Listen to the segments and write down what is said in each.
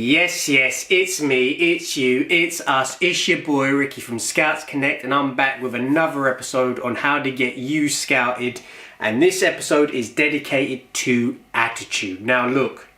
Yes, it's me, it's you, it's us, it's your boy Ricky from Scouts Connect, and I'm back with another episode on how to get you scouted. And this episode is dedicated to attitude. Now look,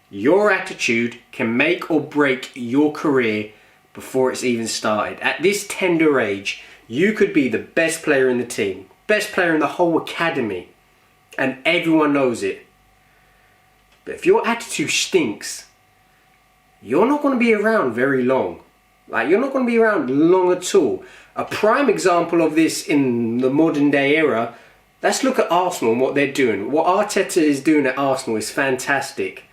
your attitude can make or break your career before it's even started. At this tender age, you could be the best player in the team, best player in the whole academy, and everyone knows it. But if your attitude stinks, you're not going to be around very long. You're not going to be around long at all. A prime example of this in the modern day era, let's look at Arsenal and what they're doing. What Arteta is doing at Arsenal is fantastic.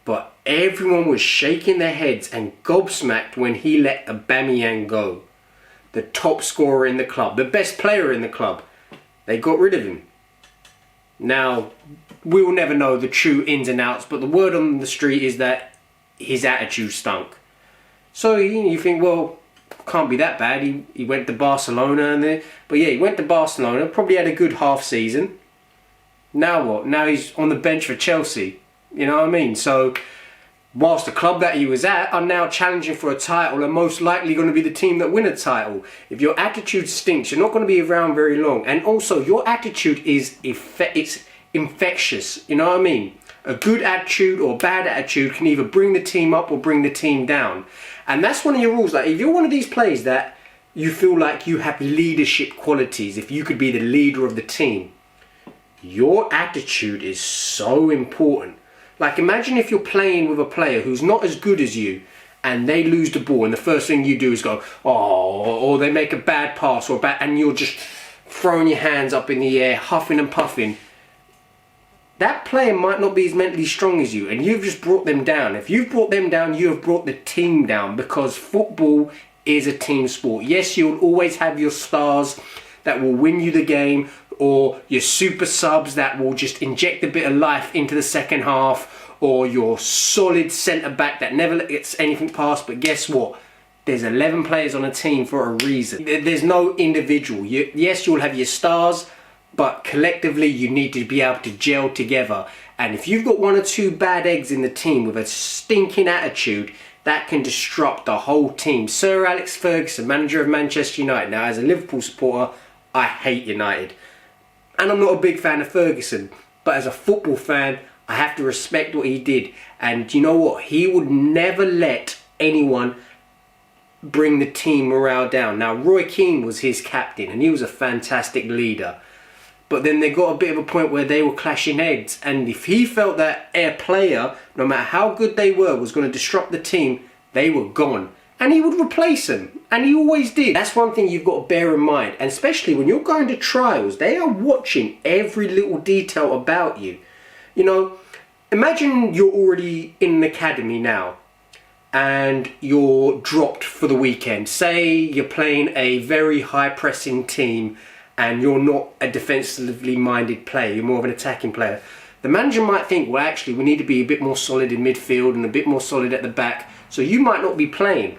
But everyone was shaking their heads and gobsmacked when he let Aubameyang go. The top scorer in the club, the best player in the club. They got rid of him. Now, we will never know the true ins and outs, but the word on the street is that his attitude stunk. So you think, well, can't be that bad. He went to Barcelona, but he went to Barcelona, probably had a good half season. Now what? Now he's on the bench for Chelsea. You know what I mean? So whilst the club that he was at are now challenging for a title and most likely going to be the team that win a title. If your attitude stinks, you're not going to be around very long. And also, your attitude is it's infectious. You know what I mean? A good attitude or bad attitude can either bring the team up or bring the team down. And that's one of your rules. Like, if you're one of these players that you feel like you have leadership qualities, if you could be the leader of the team, your attitude is so important. Like, imagine if you're playing with a player who's not as good as you and they lose the ball and the first thing you do is go, oh, or they make a bad pass and you're just throwing your hands up in the air, huffing and puffing. That player might not be as mentally strong as you, and you've just brought them down. If you've brought them down, you have brought the team down, because football is a team sport. Yes, you'll always have your stars that will win you the game, or your super subs that will just inject a bit of life into the second half, or your solid centre-back that never gets anything past. But guess what? There's 11 players on a team for a reason. There's no individual. Yes, you'll have your stars, but collectively you need to be able to gel together. And if you've got one or two bad eggs in the team with a stinking attitude, that can disrupt the whole team. Sir Alex Ferguson, manager of Manchester United. Now, as a Liverpool supporter, I hate United. And I'm not a big fan of Ferguson. But as a football fan, I have to respect what he did. And you know what? He would never let anyone bring the team morale down. Now, Roy Keane was his captain and he was a fantastic leader. But then they got a bit of a point where they were clashing heads. And if he felt that a player, no matter how good they were, was going to disrupt the team, they were gone. And he would replace them. And he always did. That's one thing you've got to bear in mind. And especially when you're going to trials, they are watching every little detail about you. You know, imagine you're already in an academy now and you're dropped for the weekend. Say you're playing a very high-pressing team and you're not a defensively minded player, you're more of an attacking player. The manager might think, well, actually, we need to be a bit more solid in midfield and a bit more solid at the back, so you might not be playing.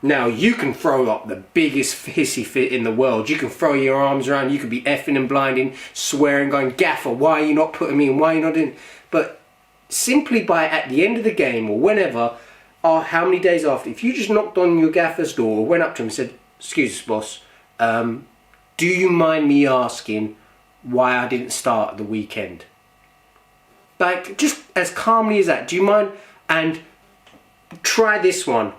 Now, you can throw up the biggest hissy fit in the world. You can throw your arms around, you could be effing and blinding, swearing, going, Gaffer, why are you not putting me in, why are you not in? But simply by at the end of the game or whenever, or how many days after, if you just knocked on your gaffer's door or went up to him and said, excuse us, boss, do you mind me asking why I didn't start at the weekend? Like, just as calmly as that. Do you mind? And try this one.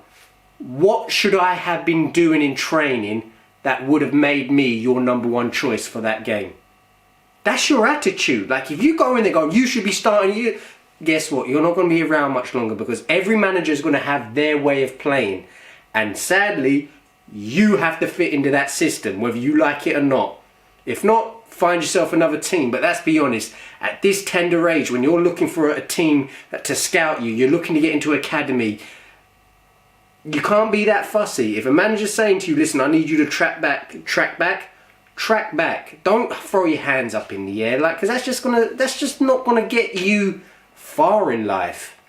What should I have been doing in training that would have made me your number one choice for that game? That's your attitude. Like, if you go in there going, you should be starting, guess what? You're not going to be around much longer, because every manager is going to have their way of playing. And sadly, you have to fit into that system, whether you like it or not. If not, find yourself another team. But let's be honest, at this tender age, when you're looking for a team to scout you, you're looking to get into academy, you can't be that fussy. If a manager's saying to you, listen, I need you to track back. Don't throw your hands up in the air, because that's just not gonna get you far in life.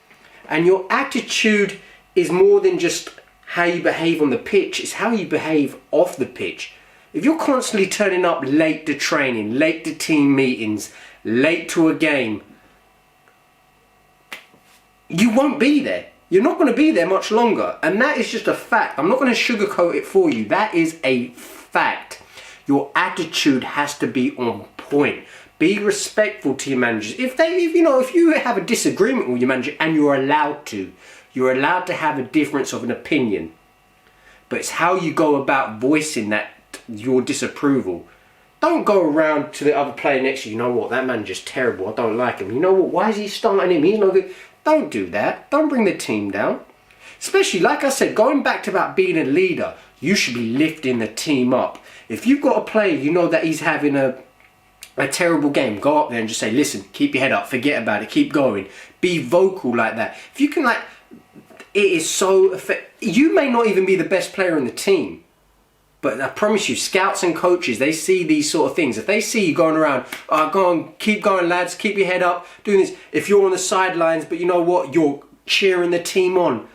And your attitude is more than just how you behave on the pitch, it's how you behave off the pitch. If you're constantly turning up late to training, late to team meetings, late to a game, you won't be there. you're not going to be there much longer. And that is just a fact. I'm not going to sugarcoat it for you. That is a fact. Your attitude has to be on point. Be respectful to your managers. If you have a disagreement with your manager, and you're allowed to have a difference of an opinion. But it's how you go about voicing your disapproval. Don't go around to the other player next to you. You know what? That manager's terrible. I don't like him. You know what? Why is he starting him? He's no good. Don't do that. Don't bring the team down. Especially, like I said, going back to about being a leader, you should be lifting the team up. If you've got a player, you know that he's having a terrible game, go up there and just say, listen, keep your head up, forget about it, keep going. Be vocal like that. If you can, it is so effective. You may not even be the best player in the team, but I promise you, scouts and coaches, they see these sort of things. If they see you going around, go on, keep going lads, keep your head up, doing this. If you're on the sidelines, but you know what, you're cheering the team on,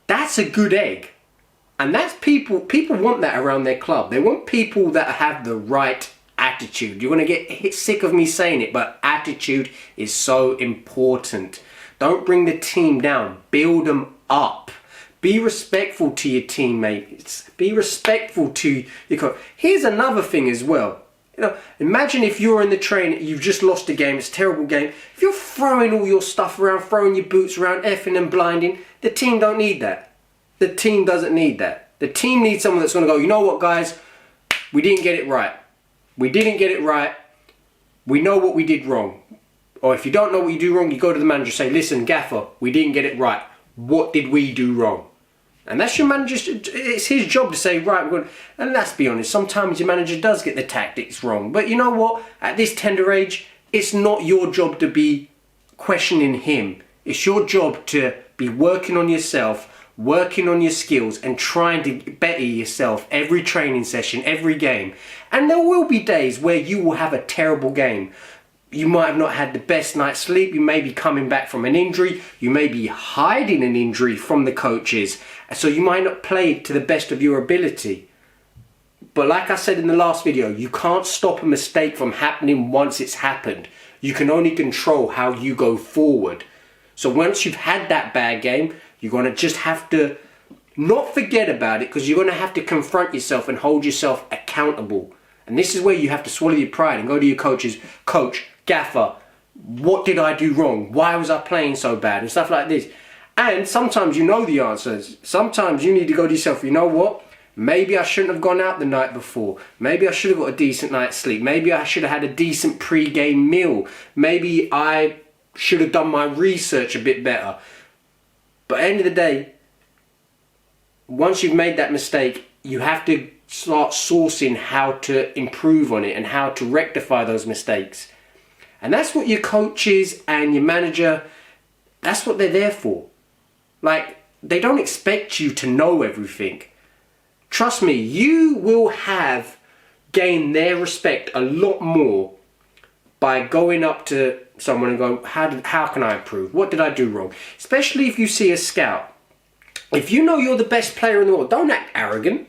that's a good egg. And that's people want that around their club. They want people that have the right attitude. You're going to get sick of me saying it, but attitude is so important. Don't bring the team down. Build them up. Be respectful to your teammates. Be respectful to your coach. Here's another thing as well. Imagine if you're in the train, you've just lost a game, it's a terrible game. If you're throwing all your stuff around, throwing your boots around, effing and blinding, the team don't need that. The team doesn't need that. The team needs someone that's going to go, you know what guys, we didn't get it right. We didn't get it right. We know what we did wrong. Or if you don't know what you do wrong, you go to the manager and say, listen, Gaffer, we didn't get it right. What did we do wrong? And that's your manager. It's his job to say, right, we're going. And let's be honest, sometimes your manager does get the tactics wrong. But you know what? At this tender age, it's not your job to be questioning him. It's your job to be working on yourself, working on your skills and trying to better yourself every training session, every game. And there will be days where you will have a terrible game. You might have not had the best night's sleep. You may be coming back from an injury. You may be hiding an injury from the coaches. So you might not play to the best of your ability. But like I said in the last video, you can't stop a mistake from happening once it's happened. You can only control how you go forward. So once you've had that bad game, you're going to just have to not forget about it, because you're going to have to confront yourself and hold yourself accountable. And this is where you have to swallow your pride and go to your coaches, coach, Gaffer, what did I do wrong? Why was I playing so bad? And stuff like this. And sometimes you know the answers. Sometimes you need to go to yourself, you know what? Maybe I shouldn't have gone out the night before. Maybe I should have got a decent night's sleep. Maybe I should have had a decent pre-game meal. Maybe I should have done my research a bit better. But at the end of the day, once you've made that mistake, you have to start sourcing how to improve on it and how to rectify those mistakes. And that's what your coaches and your manager, that's what they're there for. They don't expect you to know everything. Trust me, you will have gained their respect a lot more by going up to someone and go, how can I improve? What did I do wrong? Especially if you see a scout. If you know you're the best player in the world, don't act arrogant.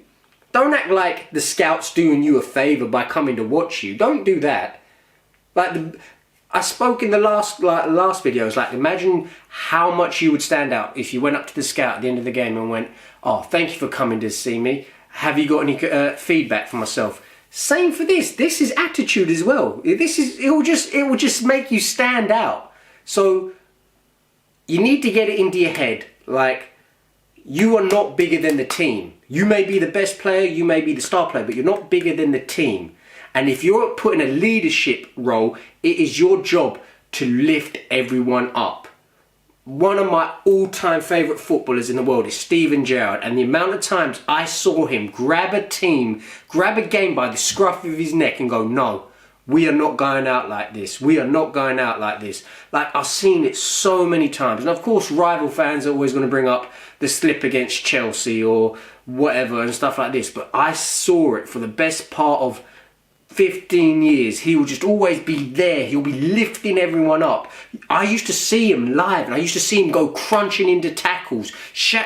Don't act like the scout's doing you a favour by coming to watch you. Don't do that. I spoke in the last videos, imagine how much you would stand out if you went up to the scout at the end of the game and went, oh, thank you for coming to see me. Have you got any feedback for myself? Same for this. This is attitude as well. It will just make you stand out. So you need to get it into your head. You are not bigger than the team. You may be the best player, you may be the star player, but you're not bigger than the team. And if you're put in a leadership role, it is your job to lift everyone up. One of my all-time favourite footballers in the world is Steven Gerrard, and the amount of times I saw him grab a game by the scruff of his neck and go, no, we are not going out like this. We are not going out like this. I've seen it so many times. And of course, rival fans are always going to bring up the slip against Chelsea or whatever and stuff like this. But I saw it for the best part of 15 years. He will just always be there. He'll be lifting everyone up. I used to see him live, and I used to see him go crunching into tackles. He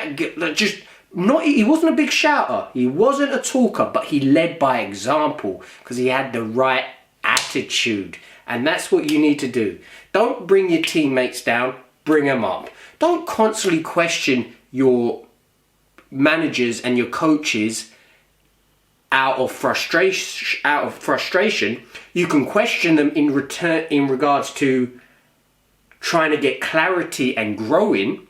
wasn't a big shouter. He wasn't a talker, but he led by example because he had the right attitude. And that's what you need to do. Don't bring your teammates down. Bring them up. Don't constantly question your managers and your coaches out of frustration. You can question them in regards to trying to get clarity and growing,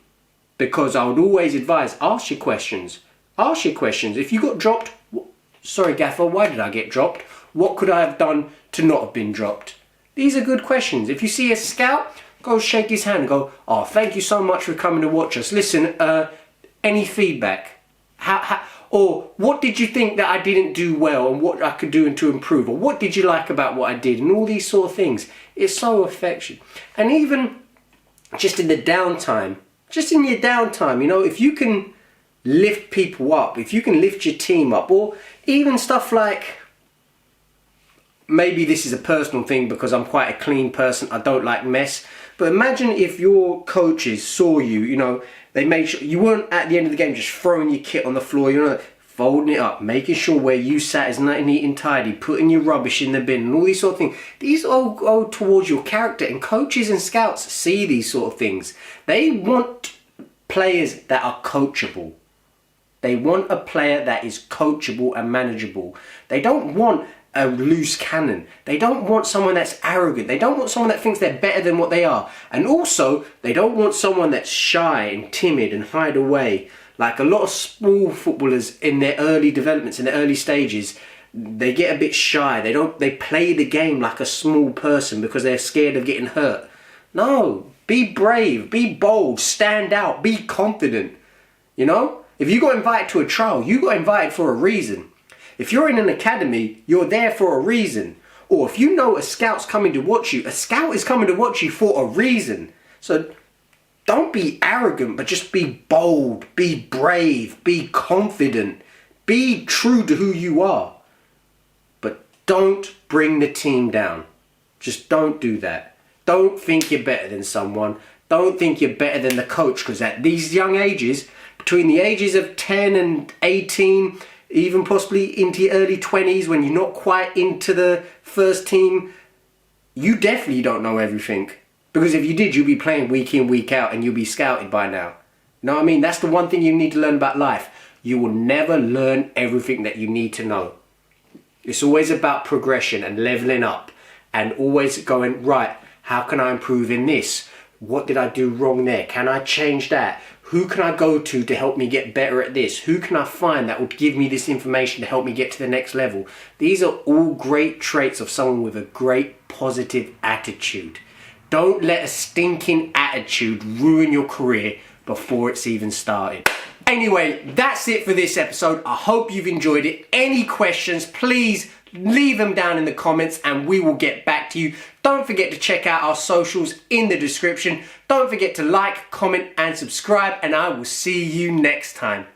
because I would always advise, ask your questions. If you got dropped, sorry gaffer, why did I get dropped? What could I have done to not have been dropped? These are good questions. If you see a scout, go shake his hand and go, oh, thank you so much for coming to watch us. Listen, any feedback? Or what did you think that I didn't do well and what I could do to improve? Or what did you like about what I did? And all these sort of things. It's so affectionate. And even just in your downtime, if you can lift people up, if you can lift your team up, or even stuff like, maybe this is a personal thing because I'm quite a clean person, I don't like mess, but imagine if your coaches saw you, they made sure you weren't at the end of the game just throwing your kit on the floor, folding it up, making sure where you sat is neat and tidy, putting your rubbish in the bin and all these sort of things. These all go towards your character, and coaches and scouts see these sort of things. They want players that are coachable. They want a player that is coachable and manageable. They don't want a loose cannon. They don't want someone that's arrogant. They don't want someone that thinks they're better than what they are. And also, they don't want someone that's shy and timid and hide away. Like a lot of small footballers in their early developments, in their early stages, they get a bit shy. They play the game like a small person because they're scared of getting hurt. No, be brave, be bold, stand out, be confident. If you got invited to a trial, you got invited for a reason. If you're in an academy, you're there for a reason. Or if you know a scout's coming to watch you, a scout is coming to watch you for a reason. So don't be arrogant, but just be bold, be brave, be confident, be true to who you are. But don't bring the team down. Just don't do that. Don't think you're better than someone. Don't think you're better than the coach, because at these young ages, between the ages of 10 and 18, even possibly into your early 20s, when you're not quite into the first team, you definitely don't know everything. Because if you did, you'd be playing week in, week out, and you'll be scouted by now. You know what I mean? That's the one thing you need to learn about life. You will never learn everything that you need to know. It's always about progression and leveling up, and always going, right, how can I improve in this? What did I do wrong there? Can I change that? Who can I go to help me get better at this? Who can I find that would give me this information to help me get to the next level? These are all great traits of someone with a great positive attitude. Don't let a stinking attitude ruin your career before it's even started. Anyway, that's it for this episode. I hope you've enjoyed it. Any questions, please leave them down in the comments and we will get back to you. Don't forget to check out our socials in the description. Don't forget to like, comment and subscribe, and I will see you next time.